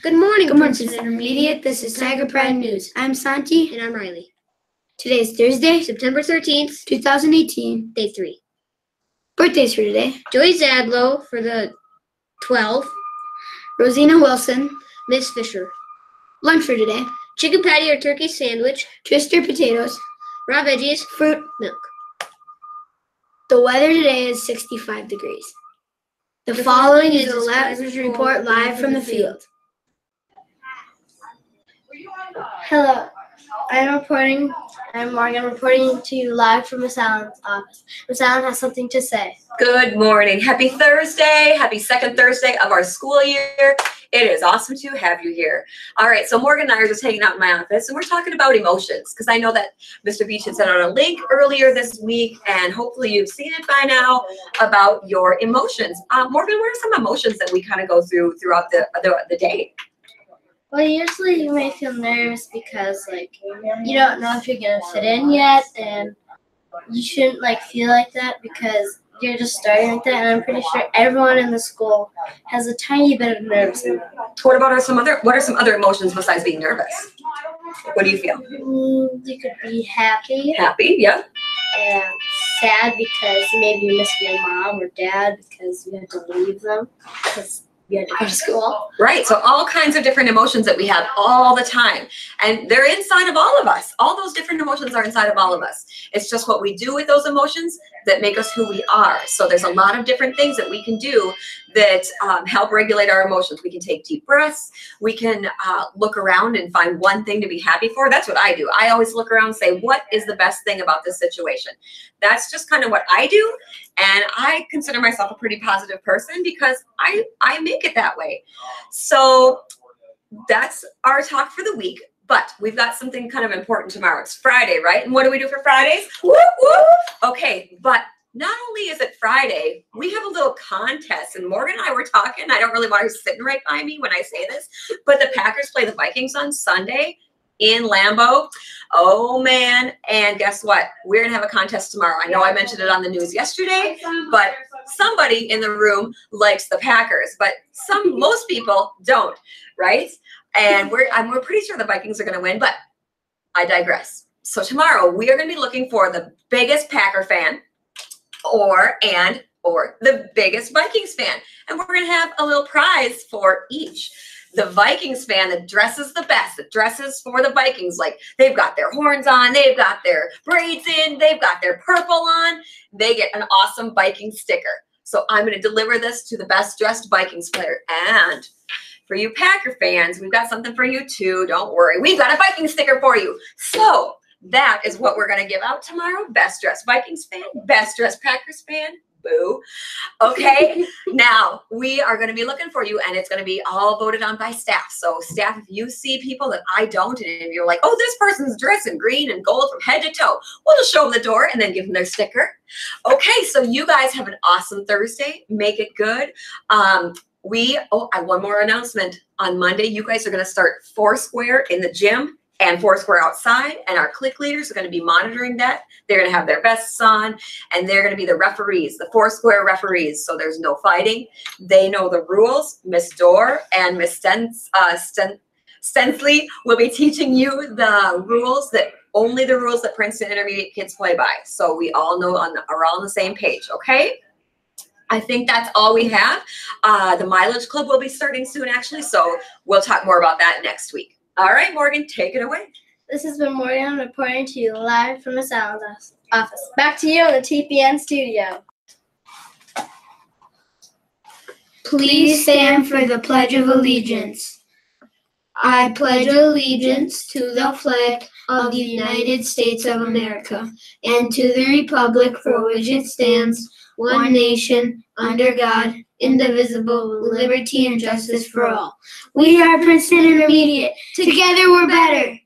Good morning, Princeton Intermediate. This is Tiger Pride News. I'm Santi. And I'm Riley. Today is Thursday, September 13th, 2018. Day 3. Birthdays for today. Joy Zadlow for the 12th. Rosina Wilson. Miss Fisher. Lunch for today. Chicken patty or turkey sandwich. Twister potatoes. Raw veggies. Fruit. Milk. The weather today is 65 degrees. The following is a weather report live from the field. Hello, I'm Morgan reporting to you live from Miss Allen's office. Miss Allen has something to say. Good morning. Happy Thursday. Happy second Thursday of our school year. It is awesome to have you here. All right, so Morgan and I are just hanging out in my office, and we're talking about emotions, because I know that Mr. Beach had sent out a link earlier this week, and hopefully you've seen it by now about your emotions. Morgan, what are some emotions that we kind of go through throughout the day? Well, usually you may feel nervous because, you don't know if you're going to fit in yet, and you shouldn't, feel like that because you're just starting like that, and I'm pretty sure everyone in the school has a tiny bit of nervousness. What are some other emotions besides being nervous? What do you feel? You could be happy. Happy, yeah. And sad because maybe you miss your mom or dad because you had to leave them because you had to go to school. Right. So all kinds of different emotions that we have all the time. And they're inside of all of us. All those different emotions are inside of all of us. It's just what we do with those emotions that make us who we are. So there's a lot of different things that we can do that help regulate our emotions. We can take deep breaths. We can look around and find one thing to be happy for. That's what I do. I always look around and say, what is the best thing about this situation? That's just kind of what I do. And I consider myself a pretty positive person because I make it that way. So that's our talk for the week. But we've got something kind of important tomorrow. It's Friday, right? And what do we do for Fridays? Whoop, whoop. Okay, but not only is it Friday, we have a little contest. And Morgan and I were talking. I don't really want her sitting right by me when I say this, but the Packers play the Vikings on Sunday in Lambeau. Oh, man. And guess what? We're going to have a contest tomorrow. I know I mentioned it on the news yesterday, but somebody in the room likes the Packers, but most people don't, right? And we're pretty sure the Vikings are going to win, but I digress. So tomorrow we are going to be looking for the biggest Packer fan or the biggest Vikings fan. And we're going to have a little prize for each. The Vikings fan that dresses the best, that dresses for the Vikings, like they've got their horns on, they've got their braids in, they've got their purple on, they get an awesome Viking sticker. So I'm going to deliver this to the best dressed Vikings player. And for you Packer fans, we've got something for you too. Don't worry. We've got a Viking sticker for you. So that is what we're going to give out tomorrow. Best dressed Vikings fan, best dressed Packers fan. Boo. Okay. Now we are going to be looking for you, and it's going to be all voted on by staff. So staff, if you see people that I don't, and if you're like, oh, this person's dressed in green and gold from head to toe, we'll just show them the door and then give them their sticker. Okay. So you guys have an awesome Thursday. Make it good. I have one more announcement. On Monday, you guys are going to start Foursquare in the gym and Foursquare outside, and our click leaders are going to be monitoring that. They're going to have their vests on, and they're going to be the referees, the Foursquare referees. So there's no fighting. They know the rules. Miss Dorr and Miss Stensley will be teaching you the rules only the rules that Princeton Intermediate kids play by. So we all know are all on the same page. Okay. I think that's all we have. The Mileage Club will be starting soon, actually. So we'll talk more about that next week. All right, Morgan, take it away. This has been Morgan reporting to you live from Miss Allen's office. Back to you in the TPN studio. Please stand for the Pledge of Allegiance. I pledge allegiance to the flag of the United States of America and to the republic for which it stands, one nation, under God, indivisible, with liberty and justice for all. We are Princeton Intermediate. Together we're better.